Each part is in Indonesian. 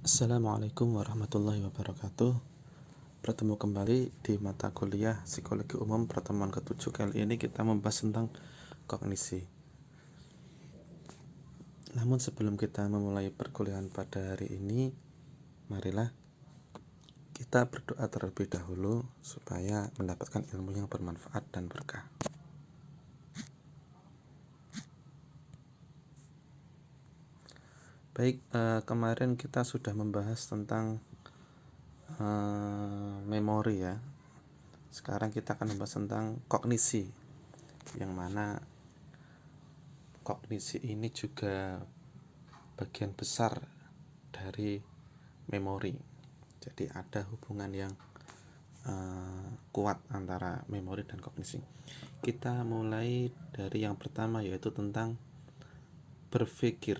Assalamualaikum warahmatullahi wabarakatuh. Bertemu kembali di mata kuliah Psikologi Umum pertemuan ke-7. Kali ini kita membahas tentang kognisi. Namun sebelum kita memulai perkuliahan pada hari ini, marilah kita berdoa terlebih dahulu supaya mendapatkan ilmu yang bermanfaat dan berkah. Baik, kemarin kita sudah membahas tentang memori ya. Sekarang kita akan membahas tentang kognisi, yang mana kognisi ini juga bagian besar dari memori. Jadi ada hubungan yang kuat antara memori dan kognisi. Kita mulai dari yang pertama, yaitu tentang berpikir.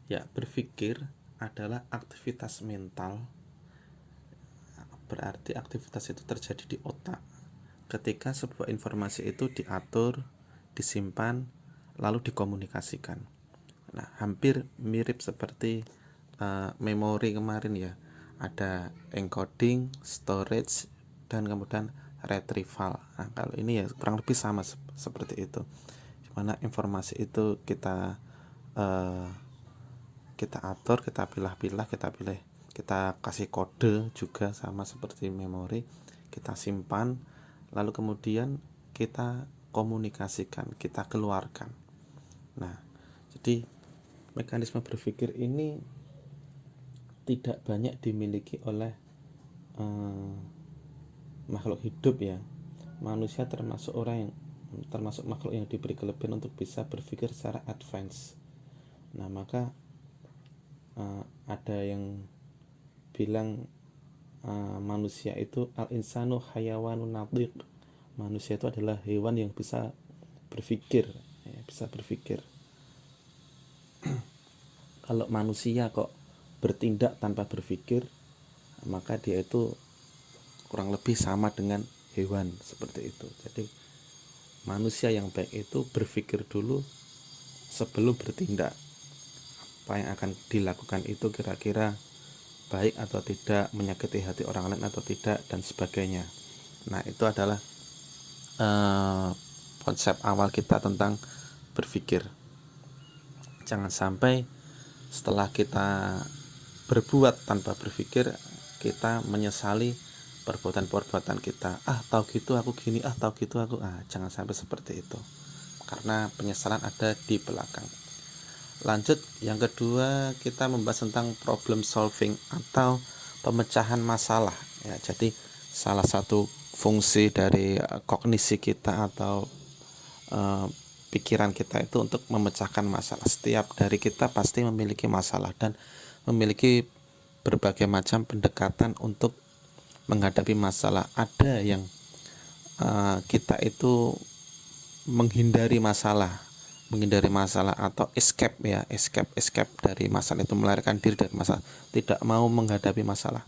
Ya, berpikir adalah aktivitas mental. Berarti aktivitas itu terjadi di otak ketika sebuah informasi itu diatur, disimpan, lalu dikomunikasikan. Nah, hampir mirip seperti memori kemarin ya. Ada encoding, storage, dan kemudian retrieval. Nah, kalau ini ya kurang lebih sama seperti itu. Dimana informasi itu kita atur, kita pilah-pilah, kita kasih kode juga sama seperti memori, kita simpan, lalu kemudian kita komunikasikan, kita keluarkan. Nah, jadi mekanisme berpikir ini tidak banyak dimiliki oleh makhluk hidup ya. Manusia termasuk makhluk yang diberi kelebihan untuk bisa berpikir secara advance. Nah, maka ada yang bilang manusia itu al-insanu hayawanun natiq. Manusia itu adalah hewan yang bisa berpikir, ya, bisa berpikir. Kalau manusia kok bertindak tanpa berpikir, maka dia itu kurang lebih sama dengan hewan, seperti itu. Jadi manusia yang baik itu berpikir dulu sebelum bertindak. Apa yang akan dilakukan itu kira-kira baik atau tidak, menyakiti hati orang lain atau tidak, dan sebagainya. Nah, itu adalah konsep awal kita tentang berpikir. Jangan sampai setelah kita berbuat tanpa berpikir, kita menyesali perbuatan-perbuatan kita. Tahu gitu aku gini, tahu gitu aku. Jangan sampai seperti itu, karena penyesalan ada di belakang. Lanjut, yang kedua kita membahas tentang problem solving atau pemecahan masalah ya. Jadi salah satu fungsi dari kognisi kita atau pikiran kita itu untuk memecahkan masalah. Setiap dari kita pasti memiliki masalah dan memiliki berbagai macam pendekatan untuk menghadapi masalah. Ada yang kita itu menghindari masalah atau escape dari masalah, itu melarikan diri dari masalah, tidak mau menghadapi masalah.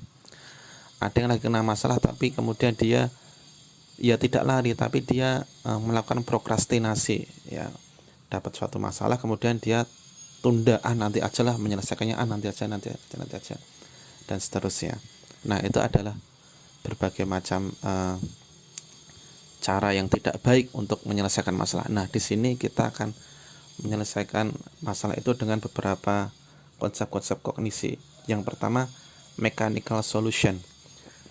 Ada yang lagi kena masalah tapi kemudian dia tidak lari, tapi dia melakukan prokrastinasi ya. Dapat suatu masalah kemudian dia tunda, nanti aja lah menyelesaikannya, nanti aja dan seterusnya. Nah, itu adalah berbagai macam cara yang tidak baik untuk menyelesaikan masalah. Nah, di sini kita akan menyelesaikan masalah itu dengan beberapa konsep-konsep kognisi. Yang pertama, mechanical solution.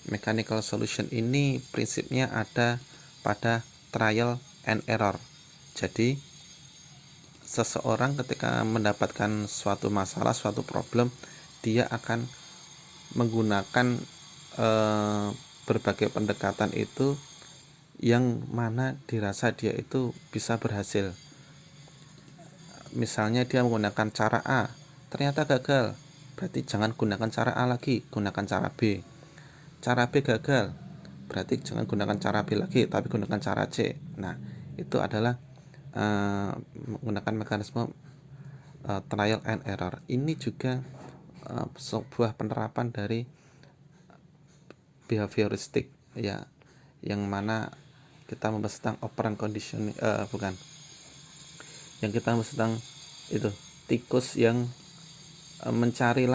Mechanical solution ini prinsipnya ada pada trial and error. Jadi seseorang ketika mendapatkan suatu masalah, suatu problem, dia akan menggunakan berbagai pendekatan itu yang mana dirasa dia itu bisa berhasil. Misalnya dia menggunakan cara A, ternyata gagal, berarti jangan gunakan cara A lagi, gunakan cara B. Cara B gagal, berarti jangan gunakan cara B lagi, tapi gunakan cara C. Nah, itu adalah menggunakan mekanisme trial and error. Ini juga sebuah penerapan dari behavioristik ya, yang mana kita membahas tentang operant conditioning, yang kita bahas tentang itu tikus yang mencari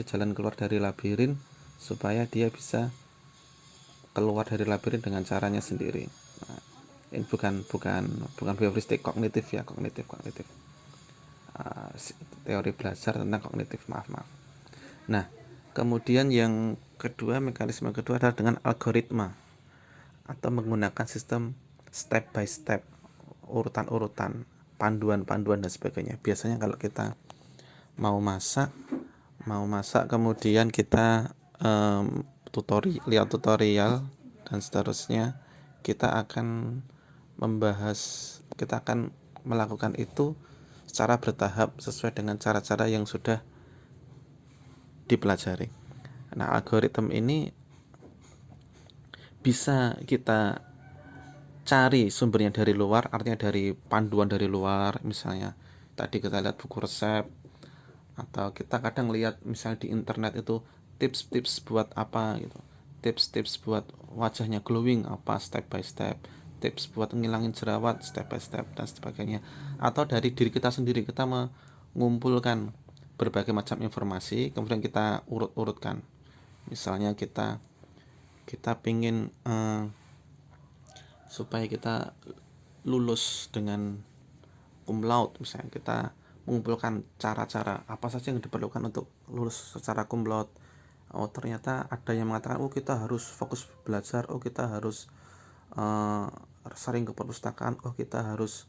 jalan keluar dari labirin supaya dia bisa keluar dari labirin dengan caranya sendiri. Nah, ini bukan heuristik kognitif ya, kognitif uh, teori belajar tentang kognitif, maaf. Nah, kemudian yang kedua, mekanisme kedua adalah dengan algoritma atau menggunakan sistem step by step, urutan-urutan, panduan-panduan dan sebagainya. Biasanya kalau kita mau masak kemudian kita lihat tutorial dan seterusnya, kita akan melakukan itu secara bertahap sesuai dengan cara-cara yang sudah dipelajari. Nah, algoritma ini bisa kita cari sumbernya dari luar, artinya dari panduan dari luar. Misalnya tadi kita lihat buku resep, atau kita kadang lihat misalnya di internet itu tips-tips buat apa gitu, tips-tips buat wajahnya glowing apa, step by step, tips buat ngilangin jerawat step by step dan sebagainya. Atau dari diri kita sendiri, kita mengumpulkan berbagai macam informasi kemudian kita urut-urutkan. Misalnya kita pingin supaya kita lulus dengan cum laude, misalnya kita mengumpulkan cara-cara apa saja yang diperlukan untuk lulus secara cum laude. Oh, ternyata ada yang mengatakan kita harus fokus belajar, kita harus sering ke perpustakaan, kita harus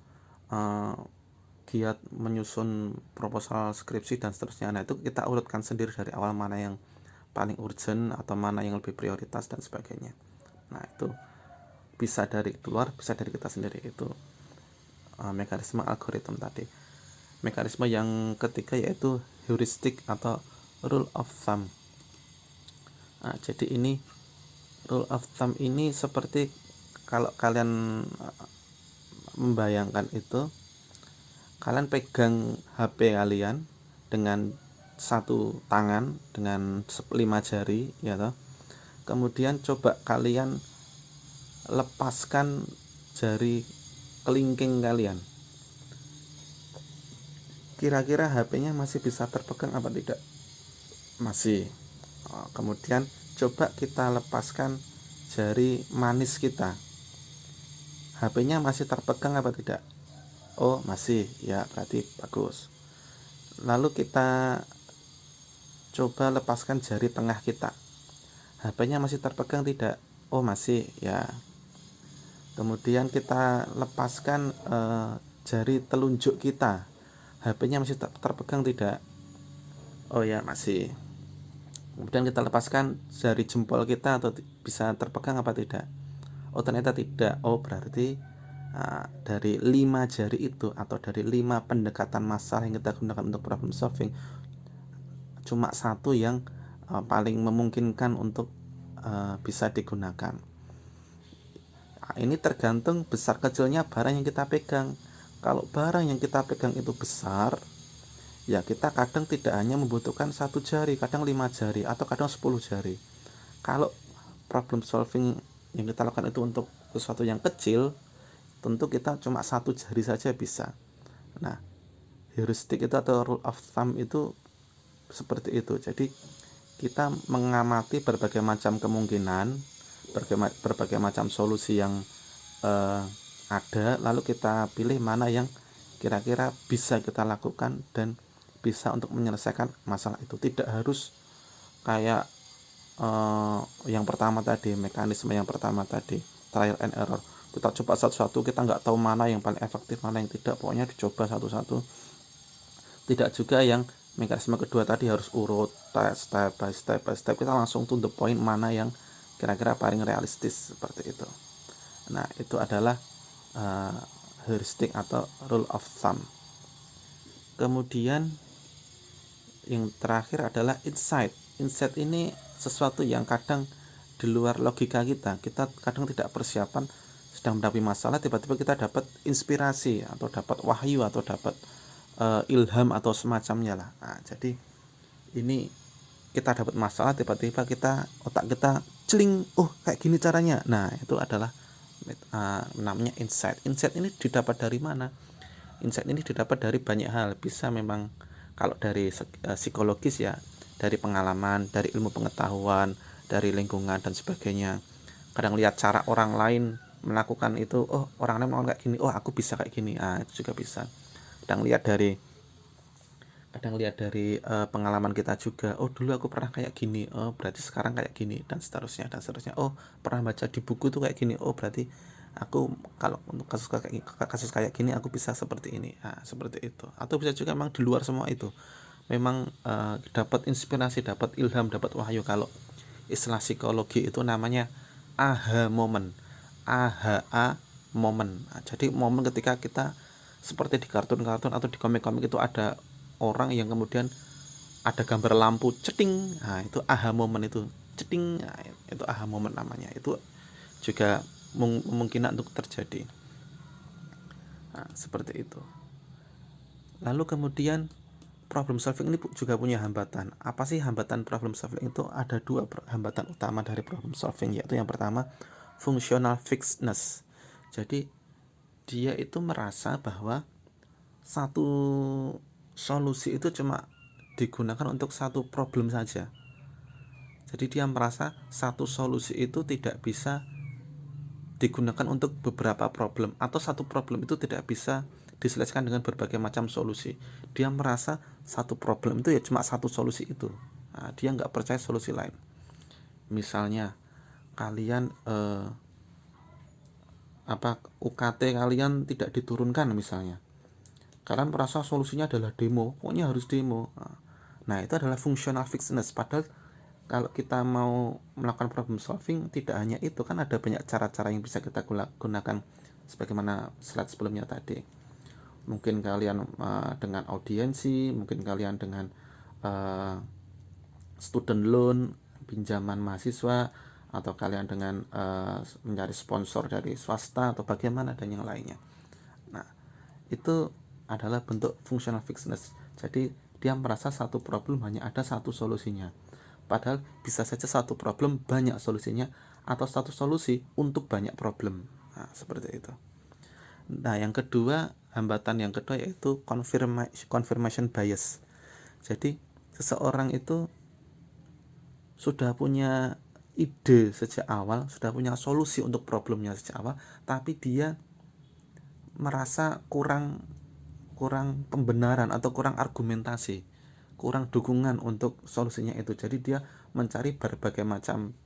giat menyusun proposal skripsi dan seterusnya. Nah, itu kita urutkan sendiri dari awal mana yang paling urgent atau mana yang lebih prioritas dan sebagainya. Nah, itu bisa dari luar, bisa dari kita sendiri. Itu mekanisme algoritma tadi. Mekanisme yang ketiga yaitu heuristik atau rule of thumb. Nah, jadi ini rule of thumb ini seperti kalau kalian membayangkan itu, kalian pegang HP kalian dengan satu tangan dengan 5 jari ya toh. Kemudian coba kalian lepaskan jari kelingking kalian. Kira-kira HP-nya masih bisa terpegang apa tidak? Masih. Kemudian coba kita lepaskan jari manis kita. HP-nya masih terpegang apa tidak? Oh, masih. Ya, berarti bagus. Lalu kita coba lepaskan jari tengah kita. HP-nya masih terpegang tidak? Oh, masih. Ya. Kemudian kita lepaskan jari telunjuk kita. HP-nya masih terpegang tidak? Oh ya, masih. Kemudian kita lepaskan jari jempol kita, atau bisa terpegang apa tidak? Oh, ternyata tidak. Oh, berarti dari 5 jari itu atau dari 5 pendekatan masalah yang kita gunakan untuk problem solving, cuma satu yang paling memungkinkan untuk bisa digunakan. Nah, ini tergantung besar kecilnya barang yang kita pegang. Kalau barang yang kita pegang itu besar, ya kita kadang tidak hanya membutuhkan 1 jari, kadang 5 jari atau kadang 10 jari. Kalau problem solving yang kita lakukan itu untuk sesuatu yang kecil, tentu kita cuma 1 jari saja bisa. Nah, heuristik itu atau rule of thumb itu seperti itu. Jadi kita mengamati berbagai macam kemungkinan, berbagai macam solusi yang ada, lalu kita pilih mana yang kira-kira bisa kita lakukan dan bisa untuk menyelesaikan masalah itu. Tidak harus kayak yang pertama tadi, mekanisme yang pertama tadi, trial and error. Kita coba satu-satu, kita nggak tahu mana yang paling efektif, mana yang tidak, pokoknya dicoba satu-satu. Tidak juga yang mekanisme kedua tadi harus urut, step by step, kita langsung to the point mana yang kira-kira paling realistis, seperti itu. Nah, itu adalah heuristik atau rule of thumb. Kemudian yang terakhir adalah insight. Insight ini sesuatu yang kadang di luar logika kita. Kita kadang tidak persiapan, sedang menghadapi masalah, tiba-tiba kita dapat inspirasi atau dapat wahyu atau dapat ilham atau semacamnya lah. Nah, jadi ini kita dapat masalah, tiba-tiba otak kita celing, oh kayak gini caranya. Nah, itu adalah namanya insight. Insight ini didapat dari mana? Insight ini didapat dari banyak hal. Bisa memang Kalau dari psikologis ya, dari pengalaman, dari ilmu pengetahuan, dari lingkungan dan sebagainya. Kadang lihat cara orang lain melakukan itu, oh orang lain melakukan kayak gini, oh aku bisa kayak gini, itu juga bisa. Kadang lihat dari pengalaman kita juga, oh dulu aku pernah kayak gini, oh berarti sekarang kayak gini, dan seterusnya dan seterusnya. Oh pernah baca di buku tuh kayak gini, oh berarti aku kalau untuk kasus kayak gini aku bisa seperti ini, seperti itu. Atau bisa juga memang di luar semua itu, memang dapat inspirasi, dapat ilham, dapat wahyu. Kalau istilah psikologi itu namanya aha moment, aha moment. Jadi momen ketika kita seperti di kartun-kartun atau di komik-komik itu ada orang yang kemudian ada gambar lampu ceting, itu aha moment, itu ceting, itu aha moment namanya. Itu juga memungkinkan untuk terjadi, seperti itu. Lalu kemudian problem solving ini juga punya hambatan. Apa sih hambatan problem solving itu? Ada dua hambatan utama dari problem solving, yaitu yang pertama functional fixedness. Jadi dia itu merasa bahwa satu solusi itu cuma digunakan untuk satu problem saja. Jadi dia merasa satu solusi itu tidak bisa digunakan untuk beberapa problem, atau satu problem itu tidak bisa diselesaikan dengan berbagai macam solusi. Dia merasa satu problem itu ya cuma satu solusi itu. Dia nggak percaya solusi lain. Misalnya kalian UKT kalian tidak diturunkan misalnya, kalian merasa solusinya adalah demo, pokoknya harus demo. Nah itu adalah functional fixedness. Padahal kalau kita mau melakukan problem solving, tidak hanya itu, kan ada banyak cara-cara yang bisa kita gunakan sebagaimana slide sebelumnya tadi. Mungkin kalian dengan audiensi, mungkin kalian dengan student loan, pinjaman mahasiswa, atau kalian dengan mencari sponsor dari swasta atau bagaimana, dan yang lainnya. Nah itu adalah bentuk functional fixedness. Jadi dia merasa satu problem hanya ada satu solusinya, padahal bisa saja satu problem banyak solusinya, atau satu solusi untuk banyak problem. Seperti itu. Nah yang kedua, hambatan yang kedua yaitu confirmation bias. Jadi seseorang itu sudah punya ide sejak awal, sudah punya solusi untuk problemnya sejak awal, tapi dia merasa kurang pembenaran atau kurang argumentasi, kurang dukungan untuk solusinya itu. Jadi dia mencari berbagai macam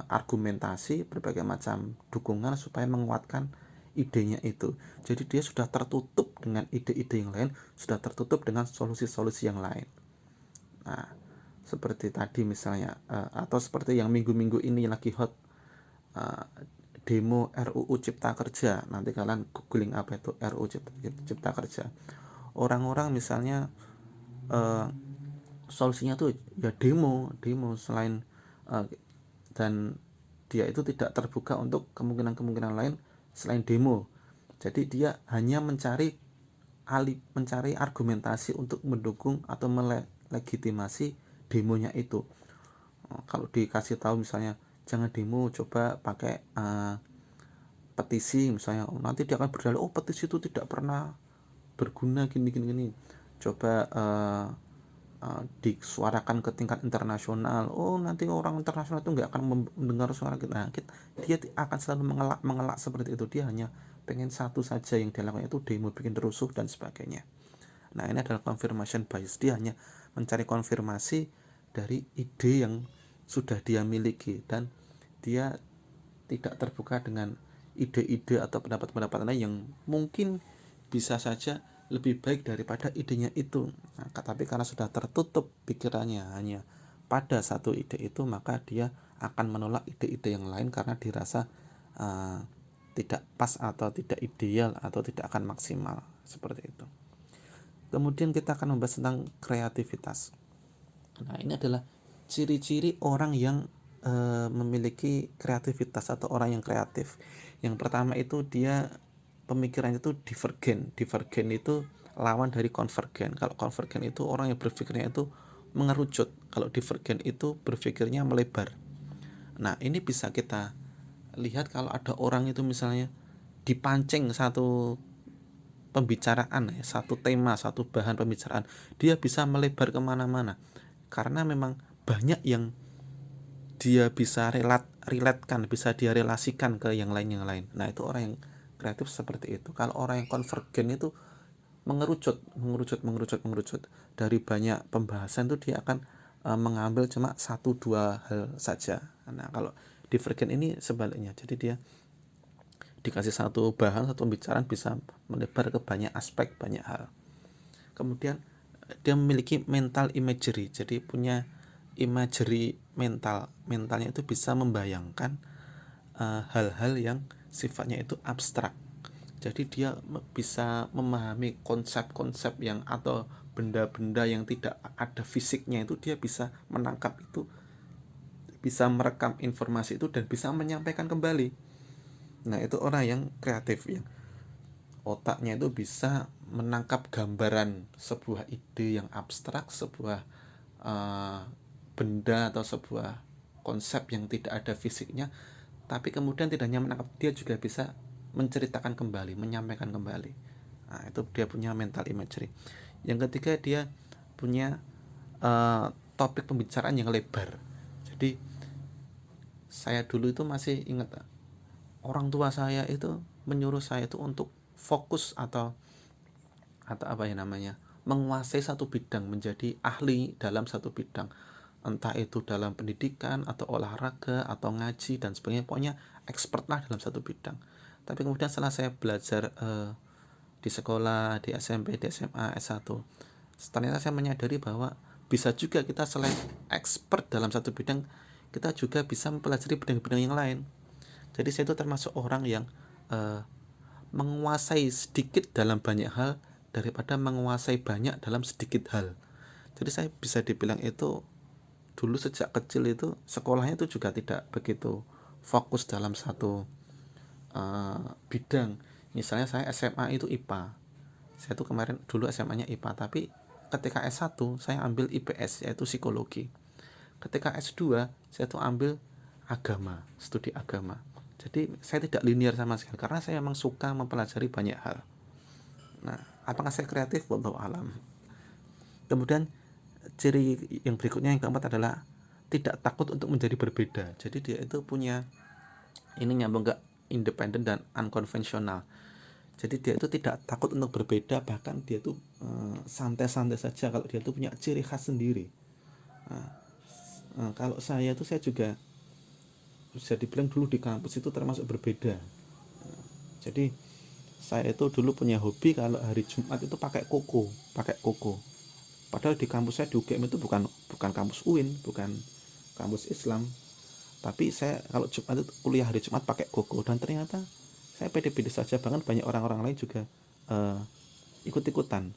argumentasi, berbagai macam dukungan supaya menguatkan idenya itu. Jadi dia sudah tertutup dengan ide-ide yang lain, sudah tertutup dengan solusi-solusi yang lain. Nah seperti tadi misalnya, atau seperti yang minggu-minggu ini lagi hot, demo RUU Cipta Kerja. Nanti kalian googling apa itu RUU Cipta Kerja. Orang-orang misalnya solusinya tuh ya demo selain dan dia itu tidak terbuka untuk kemungkinan lain selain demo. Jadi dia hanya mencari argumentasi untuk mendukung atau melegitimasi demonya itu. Kalau dikasih tahu misalnya jangan demo, coba pakai petisi misalnya, nanti dia akan berdalih, oh petisi itu tidak pernah berguna gini. Coba disuarakan ke tingkat internasional, oh nanti orang internasional itu nggak akan mendengar suara kita. Nah, dia akan selalu mengelak seperti itu. Dia hanya pengen satu saja yang dia lakukan, itu demo, bikin rusuh dan sebagainya. Nah ini adalah confirmation bias. Dia hanya mencari konfirmasi dari ide yang sudah dia miliki, dan dia tidak terbuka dengan ide-ide atau pendapat-pendapat lain yang mungkin bisa saja lebih baik daripada idenya itu. Tapi karena sudah tertutup pikirannya hanya pada satu ide itu, maka dia akan menolak ide-ide yang lain karena dirasa tidak pas atau tidak ideal atau tidak akan maksimal, seperti itu. Kemudian kita akan membahas tentang kreativitas. Nah ini adalah ciri-ciri orang yang memiliki kreativitas atau orang yang kreatif. Yang pertama itu dia pemikirannya itu divergen. Divergen itu lawan dari konvergen. Kalau konvergen itu orang yang berpikirnya itu mengerucut. Kalau divergen itu berpikirnya melebar. Nah ini bisa kita lihat kalau ada orang itu misalnya dipancing satu pembicaraan ya, satu tema, satu bahan pembicaraan, dia bisa melebar kemana-mana karena memang banyak yang dia bisa relatekan, bisa dia relasikan ke yang lain. Nah itu orang yang kreatif seperti itu. Kalau orang yang konvergen itu mengerucut dari banyak pembahasan itu dia akan mengambil cuma satu dua hal saja. Nah kalau divergen ini sebaliknya, jadi dia dikasih satu bahan, satu pembicaraan bisa melebar ke banyak aspek, banyak hal. Kemudian dia memiliki mental imagery, jadi punya imagery mentalnya itu bisa membayangkan hal-hal yang sifatnya itu abstrak. Jadi dia bisa memahami konsep-konsep yang atau benda-benda yang tidak ada fisiknya, itu dia bisa menangkap itu, bisa merekam informasi itu dan bisa menyampaikan kembali. Nah itu orang yang kreatif, yang otaknya itu bisa menangkap gambaran sebuah ide yang abstrak, sebuah benda atau sebuah konsep yang tidak ada fisiknya, tapi kemudian tidak hanya menangkap, dia juga bisa menceritakan kembali, menyampaikan kembali. Nah itu dia punya mental imagery. Yang ketiga, dia punya topik pembicaraan yang lebar. Jadi saya dulu itu masih ingat, orang tua saya itu menyuruh saya itu untuk fokus atau apa ya namanya, menguasai satu bidang, menjadi ahli dalam satu bidang, entah itu dalam pendidikan atau olahraga atau ngaji dan sebagainya, pokoknya expert lah dalam satu bidang. Tapi kemudian setelah saya belajar di sekolah, di SMP, di SMA, S1, ternyata saya menyadari bahwa bisa juga kita selain expert dalam satu bidang, kita juga bisa mempelajari bidang-bidang yang lain. Jadi saya itu termasuk orang yang menguasai sedikit dalam banyak hal daripada menguasai banyak dalam sedikit hal. Jadi saya bisa dibilang itu dulu sejak kecil itu sekolahnya itu juga tidak begitu fokus dalam satu bidang. Misalnya saya SMA itu IPA, saya tuh kemarin dulu SMA-nya IPA, tapi ketika S1 saya ambil IPS, yaitu psikologi. Ketika S2 saya tuh ambil agama, studi agama. Jadi saya tidak linear sama sekali karena saya memang suka mempelajari banyak hal. Nah, apakah saya kreatif? Wallahu alam. Kemudian ciri yang berikutnya, yang keempat, adalah tidak takut untuk menjadi berbeda. Jadi dia itu punya, ini nyambung ke independen dan unkonvensional. Jadi dia itu tidak takut untuk berbeda, bahkan dia itu santai-santai saja kalau dia itu punya ciri khas sendiri. Kalau saya itu, saya juga bisa dibilang dulu di kampus itu termasuk berbeda. Jadi saya itu dulu punya hobi kalau hari Jumat itu pakai koko. Padahal di kampus saya di UGM itu bukan kampus UIN, bukan kampus Islam. Tapi saya kalau Jumat itu kuliah hari Jumat pakai koko, dan ternyata saya pede-pede saja, bahkan banyak orang-orang lain juga ikut-ikutan.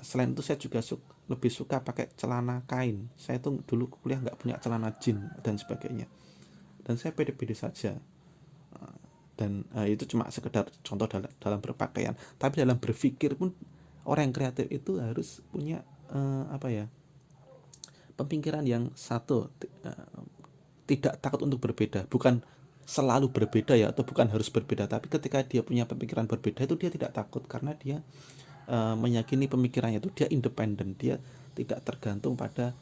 Selain itu saya juga lebih suka pakai celana kain. Saya tuh dulu kuliah nggak punya celana jeans dan sebagainya, dan saya pede-pede saja. Dan itu cuma sekedar contoh dalam berpakaian, tapi dalam berpikir pun orang yang kreatif itu harus punya pemikiran yang satu, tidak takut untuk berbeda, bukan selalu berbeda ya, atau bukan harus berbeda, tapi ketika dia punya pemikiran berbeda itu dia tidak takut karena dia meyakini pemikirannya itu dia independen, dia tidak tergantung pada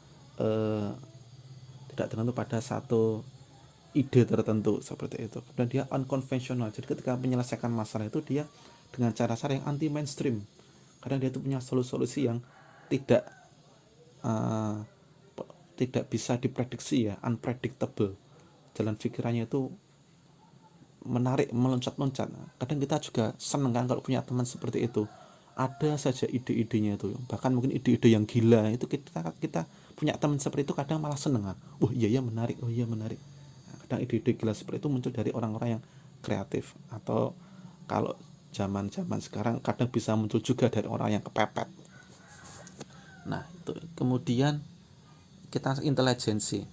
satu ide tertentu seperti itu. Dan dia unkonvensional, jadi ketika menyelesaikan masalah itu dia dengan cara-cara yang anti mainstream, karena dia itu punya solusi yang tidak bisa diprediksi ya, unpredictable. Jalan pikirannya itu menarik, meloncat-loncat. Kadang kita juga senang kan kalau punya teman seperti itu. Ada saja ide-idenya itu, bahkan mungkin ide-ide yang gila itu, kita punya teman seperti itu kadang malah seneng. Oh iya menarik. Kadang ide-ide gila seperti itu muncul dari orang-orang yang kreatif, atau kalau zaman-zaman sekarang kadang bisa muncul juga dari orang yang kepepet. Nah itu. Kemudian kita intelijensi.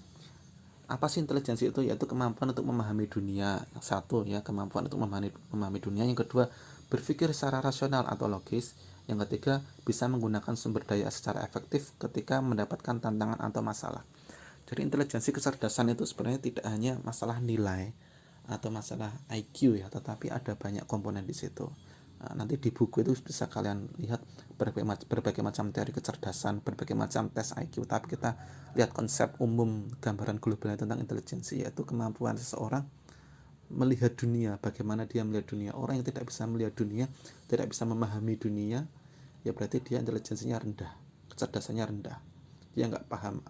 Apa sih intelijensi itu? Yaitu kemampuan untuk memahami dunia. Yang satu ya, kemampuan untuk memahami dunia. Yang kedua, berpikir secara rasional atau logis. Yang ketiga, bisa menggunakan sumber daya secara efektif ketika mendapatkan tantangan atau masalah. Jadi intelijensi, kecerdasan itu sebenarnya tidak hanya masalah nilai atau masalah IQ ya, tetapi ada banyak komponen di situ. Nanti di buku itu bisa kalian lihat berbagai macam teori kecerdasan, berbagai macam tes IQ, tapi kita lihat konsep umum gambaran global tentang intelijensi, yaitu kemampuan seseorang melihat dunia, bagaimana dia melihat dunia. Orang yang tidak bisa melihat dunia, tidak bisa memahami dunia, ya berarti dia intelijensinya rendah, kecerdasannya rendah. Dia nggak paham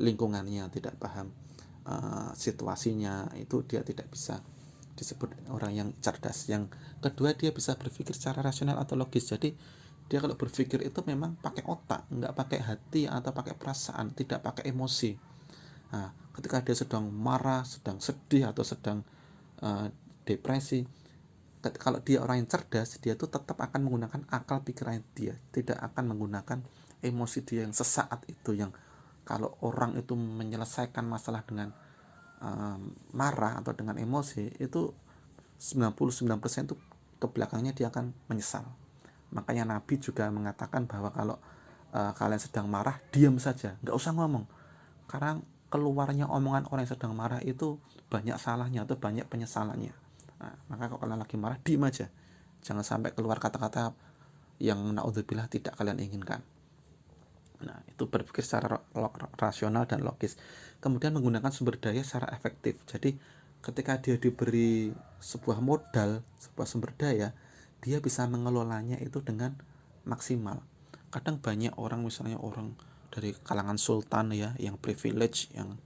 lingkungannya, tidak paham situasinya, itu dia tidak bisa disebut orang yang cerdas. Yang kedua, dia bisa berpikir secara rasional atau logis. Jadi dia kalau berpikir itu memang pakai otak, nggak pakai hati atau pakai perasaan, tidak pakai emosi. Nah, ketika dia sedang marah, sedang sedih, atau sedang depresi, kalau dia orang yang cerdas, dia tuh tetap akan menggunakan akal pikiran dia, tidak akan menggunakan emosi dia yang sesaat itu. Yang kalau orang itu menyelesaikan masalah dengan marah atau dengan emosi, itu 99% itu ke belakangnya dia akan menyesal. Makanya Nabi juga mengatakan bahwa kalau kalian sedang marah, diam saja, nggak usah ngomong, karena keluarnya omongan orang yang sedang marah itu banyak salahnya atau banyak penyesalannya. Maka kalau kalian lagi marah, diam aja, jangan sampai keluar kata-kata yang naudzubillah tidak kalian inginkan. Itu berpikir secara rasional dan logis. Kemudian menggunakan sumber daya secara efektif. Jadi ketika dia diberi sebuah modal, sebuah sumber daya, dia bisa mengelolanya itu dengan maksimal. Kadang banyak orang, misalnya orang dari kalangan sultan ya, yang privilege, yang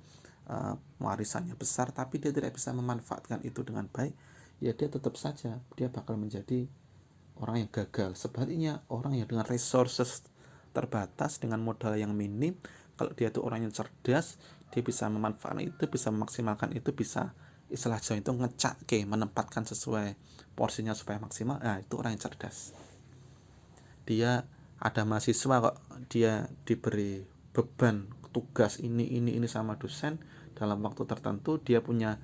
warisannya besar, tapi dia tidak bisa memanfaatkan itu dengan baik, ya dia tetap saja dia bakal menjadi orang yang gagal. Sebaliknya, orang yang dengan resources terbatas, dengan modal yang minim, kalau dia itu orang yang cerdas, dia bisa memanfaatkan itu, bisa memaksimalkan itu, bisa istilah Jawa itu ngecake, menempatkan sesuai porsinya supaya maksimal. Itu orang yang cerdas. Dia ada mahasiswa kok, dia diberi beban tugas ini sama dosen dalam waktu tertentu, dia punya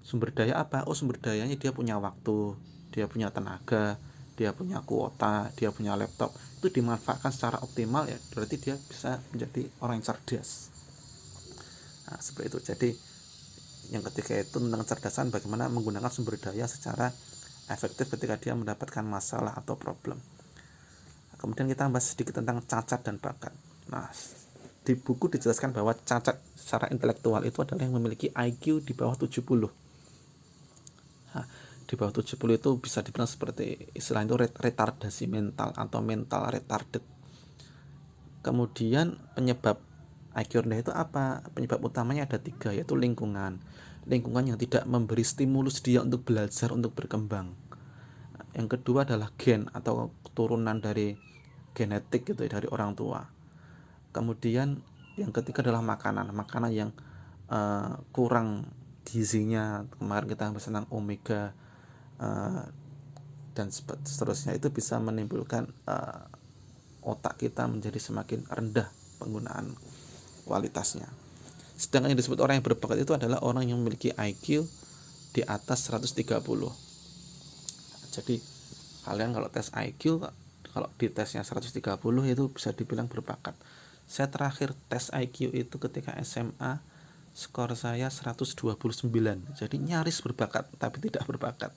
sumber daya apa? Sumber dayanya dia punya waktu, dia punya tenaga, dia punya kuota, dia punya laptop, itu dimanfaatkan secara optimal, ya berarti dia bisa menjadi orang yang cerdas. Seperti itu. Jadi yang ketiga itu tentang kecerdasan, bagaimana menggunakan sumber daya secara efektif ketika dia mendapatkan masalah atau problem. Kemudian kita bahas sedikit tentang cacat dan bakat. Di buku dijelaskan bahwa cacat secara intelektual itu adalah yang memiliki IQ di bawah 70. Di bawah 70 itu bisa dibilang seperti istilah itu retardasi mental atau mental retarded. Kemudian penyebab IQ rendah itu apa? Penyebab utamanya ada 3, yaitu lingkungan yang tidak memberi stimulus dia untuk belajar, untuk berkembang. Yang kedua adalah gen atau keturunan dari genetik gitu ya, dari orang tua. Kemudian yang ketiga adalah makanan yang kurang gizinya. Kemarin kita bahas tentang omega dan seterusnya, itu bisa menimbulkan otak kita menjadi semakin rendah penggunaan kualitasnya. Sedangkan yang disebut orang yang berbakat itu adalah orang yang memiliki IQ di atas 130. Jadi kalian kalau tes IQ, kalau di tesnya 130 itu bisa dibilang berbakat. Saya terakhir tes IQ itu ketika SMA, skor saya 129. Jadi nyaris berbakat tapi tidak berbakat.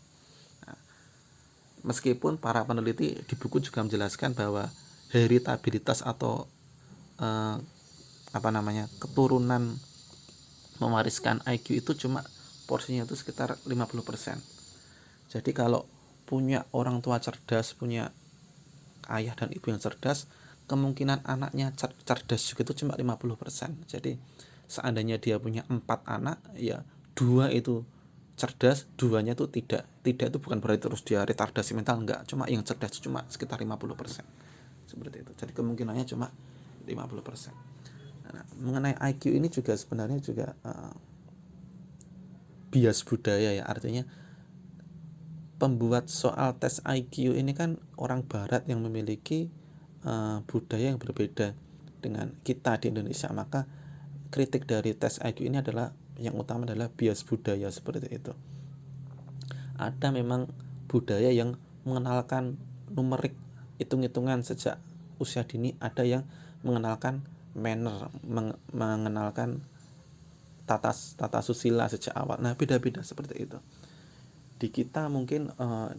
Meskipun para peneliti di buku juga menjelaskan bahwa heritabilitas atau keturunan mewariskan IQ itu cuma porsinya itu sekitar 50%. Jadi kalau punya orang tua cerdas, punya ayah dan ibu yang cerdas, kemungkinan anaknya cerdas juga itu cuma 50%. Jadi seandainya dia punya 4 anak, ya 2 itu cerdas, 2-nya itu tidak itu bukan berarti terus dia retardasi mental, enggak, cuma yang cerdas cuma sekitar 50%. Seperti itu. Jadi kemungkinannya cuma 50%. Mengenai IQ ini juga sebenarnya juga bias budaya ya, artinya pembuat soal tes IQ ini kan orang barat yang memiliki budaya yang berbeda dengan kita di Indonesia. Maka kritik dari tes IQ ini adalah yang utama adalah bias budaya seperti itu. Ada memang budaya yang mengenalkan numerik, hitung-hitungan sejak usia dini, ada yang mengenalkan manner, mengenalkan tata susila sejak awal. Beda-beda seperti itu. Di kita mungkin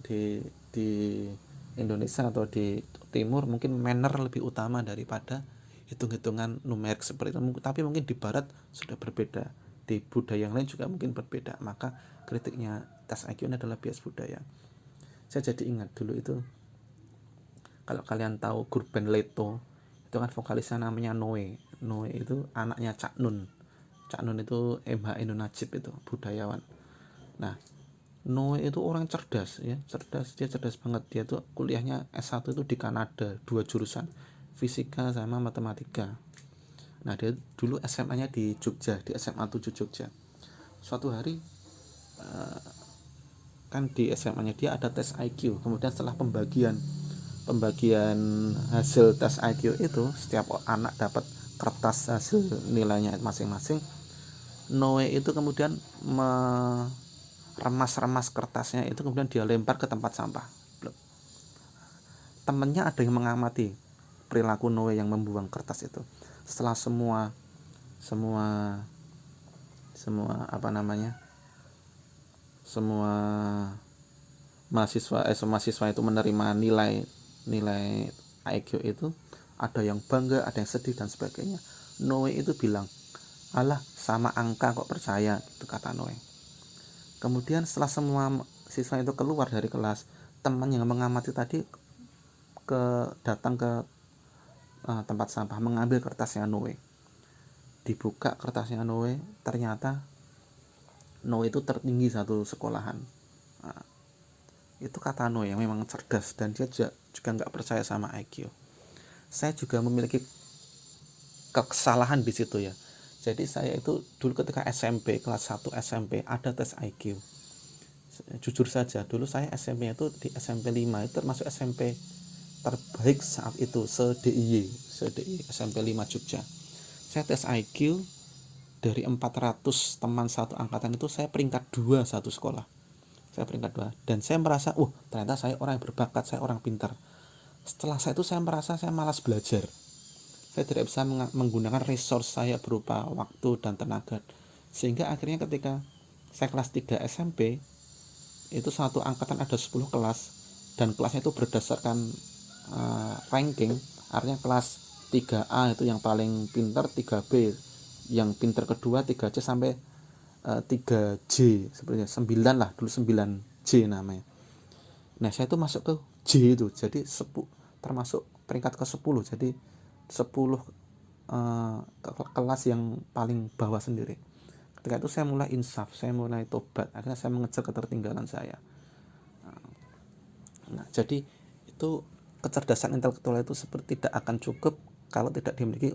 di di Indonesia atau di Timur mungkin manner lebih utama daripada hitung-hitungan numerik seperti itu, tapi mungkin di Barat sudah berbeda, di budaya yang lain juga mungkin berbeda. Maka kritiknya tes IQ ini adalah bias budaya. Saya jadi ingat dulu itu, kalau kalian tahu grup band Leto, itu kan vokalisnya namanya Noe. Noe itu anaknya Cak Nun. Cak Nun itu MH Inun Najib, itu budayawan. Nah, Noe itu orang cerdas ya, dia cerdas banget. Dia tuh kuliahnya S1 itu di Kanada, 2 jurusan, fisika sama matematika. Nah, dia dulu SMA-nya di Jogja, di SMA 7 Jogja. Suatu hari kan di SMA-nya dia ada tes IQ. Kemudian setelah pembagian hasil tes IQ itu, setiap anak dapat kertas hasil nilainya masing-masing. Noe itu kemudian remas-remas kertasnya itu, kemudian dia lempar ke tempat sampah. Temennya ada yang mengamati perilaku Noe yang membuang kertas itu. Setelah semua mahasiswa itu menerima nilai IQ itu, ada yang bangga, ada yang sedih dan sebagainya. Noe itu bilang, alah sama angka kok percaya, itu kata Noe. Kemudian setelah semua siswa itu keluar dari kelas, teman yang mengamati tadi datang ke tempat sampah, mengambil kertasnya Noe. Dibuka kertasnya Noe, ternyata Noe itu tertinggi satu sekolahan. Nah, itu kata Noe yang memang cerdas, dan dia juga nggak percaya sama IQ. Saya juga memiliki kesalahan di situ ya. Jadi saya itu dulu ketika SMP, kelas 1 SMP ada tes IQ. Jujur saja, dulu saya SMP itu di SMP 5 itu termasuk SMP terbaik saat itu, se-DIY SMP 5 Jogja. Saya tes IQ, dari 400 teman satu angkatan itu saya peringkat 2 satu sekolah. Saya peringkat 2, dan saya merasa, ternyata saya orang yang berbakat, saya orang pintar. Setelah saya itu saya merasa saya malas belajar. Saya tidak bisa menggunakan resource saya berupa waktu dan tenaga. Sehingga akhirnya ketika saya kelas 3 SMP, itu satu angkatan ada 10 kelas, dan kelasnya itu berdasarkan ranking. Artinya kelas 3A itu yang paling pintar, 3B yang pintar kedua, 3C sampai 3J, sepertinya 9 lah, dulu 9J namanya. Nah, saya itu masuk ke J itu, jadi termasuk peringkat ke 10, jadi 10 kelas yang paling bawah sendiri. Ketika itu saya mulai insaf, saya mulai tobat, akhirnya saya mengejar ketertinggalan saya. Nah, jadi itu kecerdasan intelektual itu seperti tidak akan cukup kalau tidak dimiliki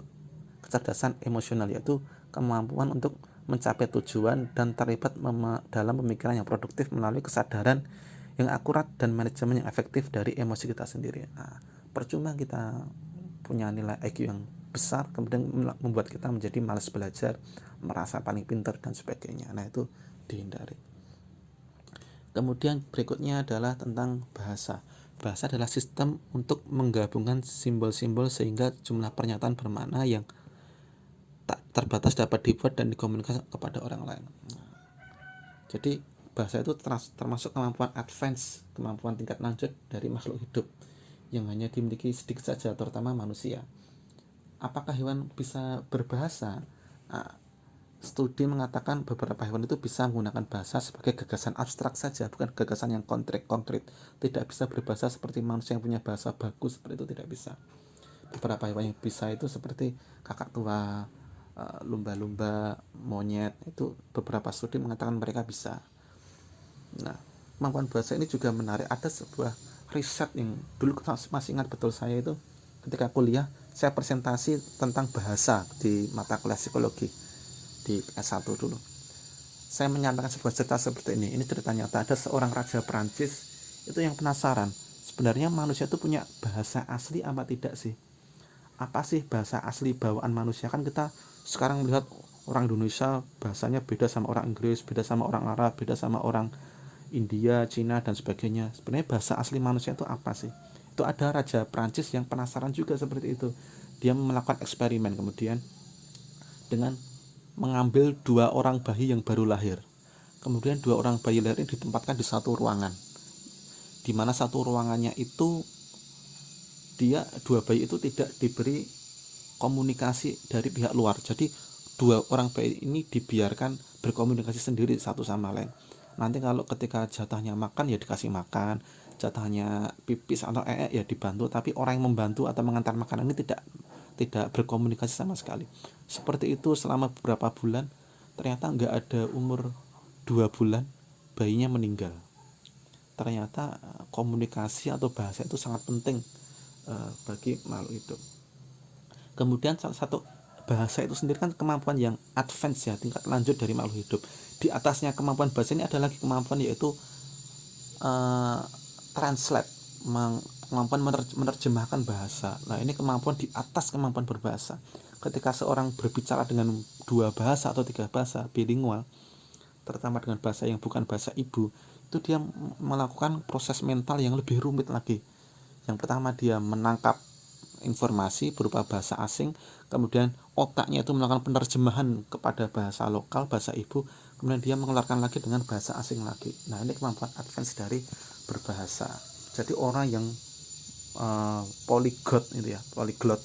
kecerdasan emosional, yaitu kemampuan untuk mencapai tujuan dan terlibat dalam pemikiran yang produktif melalui kesadaran yang akurat dan manajemen yang efektif dari emosi kita sendiri. Nah, percuma kita punya nilai IQ yang besar kemudian membuat kita menjadi malas belajar, merasa paling pintar dan sebagainya. Nah, itu dihindari. Kemudian berikutnya adalah tentang bahasa. Bahasa adalah sistem untuk menggabungkan simbol-simbol sehingga jumlah pernyataan bermakna yang tak terbatas dapat dibuat dan dikomunikasikan kepada orang lain. Jadi bahasa itu termasuk kemampuan advance, kemampuan tingkat lanjut dari makhluk hidup yang hanya dimiliki sedikit saja, terutama manusia. Apakah hewan bisa berbahasa? Studi mengatakan beberapa hewan itu bisa menggunakan bahasa sebagai gagasan abstrak saja, bukan gagasan yang konkret. Tidak bisa berbahasa seperti manusia yang punya bahasa bagus, seperti itu tidak bisa. Beberapa hewan yang bisa itu seperti kakak tua, lumba-lumba, monyet, itu beberapa studi mengatakan mereka bisa. Nah, kemampuan bahasa ini juga menarik. Ada sebuah riset yang dulu masih ingat betul, saya itu ketika kuliah saya presentasi tentang bahasa di mata kuliah psikologi di S1 dulu. Saya menyampaikan sebuah cerita seperti ini. Ini cerita nyata. Ada seorang raja Perancis itu yang penasaran, sebenarnya manusia itu punya bahasa asli apa tidak sih? Apa sih bahasa asli bawaan manusia? Kan kita sekarang melihat orang Indonesia bahasanya beda sama orang Inggris, beda sama orang Arab, beda sama orang India, Cina dan sebagainya. Sebenarnya bahasa asli manusia itu apa sih? Itu ada raja Perancis yang penasaran juga seperti itu. Dia melakukan eksperimen kemudian dengan mengambil 2 orang bayi yang baru lahir. Kemudian 2 orang bayi lahir ini ditempatkan di satu ruangan. di mana satu ruangannya itu dua bayi itu tidak diberi komunikasi dari pihak luar. Jadi dua orang bayi ini dibiarkan berkomunikasi sendiri satu sama lain. Nanti kalau ketika jatahnya makan ya dikasih makan, jatahnya pipis atau ya dibantu, tapi orang yang membantu atau mengantar makanan ini tidak berkomunikasi sama sekali. Seperti itu selama beberapa bulan, ternyata nggak ada umur 2 bulan bayinya meninggal. Ternyata komunikasi atau bahasa itu sangat penting bagi makhluk hidup. Kemudian salah satu bahasa itu sendiri kan kemampuan yang advance ya, tingkat lanjut dari makhluk hidup. Di atasnya kemampuan bahasa ini ada lagi kemampuan, yaitu translate, kemampuan menerjemahkan bahasa. Nah, ini kemampuan di atas kemampuan berbahasa. Ketika seorang berbicara dengan 2 bahasa atau 3 bahasa bilingual, terutama dengan bahasa yang bukan bahasa ibu, itu dia melakukan proses mental yang lebih rumit lagi. Yang pertama, dia menangkap informasi berupa bahasa asing, kemudian otaknya itu melakukan penerjemahan kepada bahasa lokal, bahasa ibu, kemudian dia mengeluarkan lagi dengan bahasa asing lagi. Nah, ini kemampuan advance dari berbahasa. Jadi orang yang polyglot itu ya, polyglot,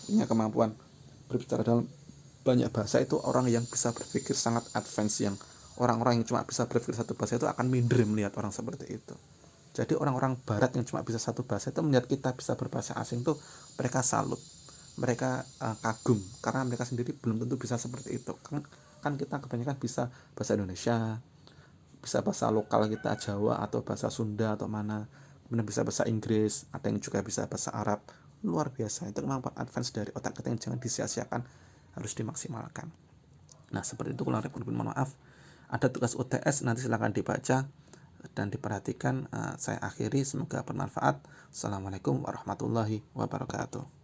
punya kemampuan berbicara dalam banyak bahasa, itu orang yang bisa berpikir sangat advance. Yang orang-orang yang cuma bisa berpikir satu bahasa itu akan minder melihat orang seperti itu. Jadi orang-orang barat yang cuma bisa satu bahasa itu melihat kita bisa berbahasa asing tuh mereka salut, mereka kagum, karena mereka sendiri belum tentu bisa seperti itu. Kan kita kebanyakan bisa bahasa Indonesia, bisa bahasa lokal kita Jawa atau bahasa Sunda atau mana, kemudian bisa bahasa Inggris, ada yang juga bisa bahasa Arab. Luar biasa, itu kemampuan advance dari otak kita yang jangan disia-siakan, harus dimaksimalkan. Nah, seperti itu kurang lebih, mohon maaf. Ada tugas UTS, nanti silakan dibaca dan diperhatikan. Saya akhiri, semoga bermanfaat. Assalamualaikum warahmatullahi wabarakatuh.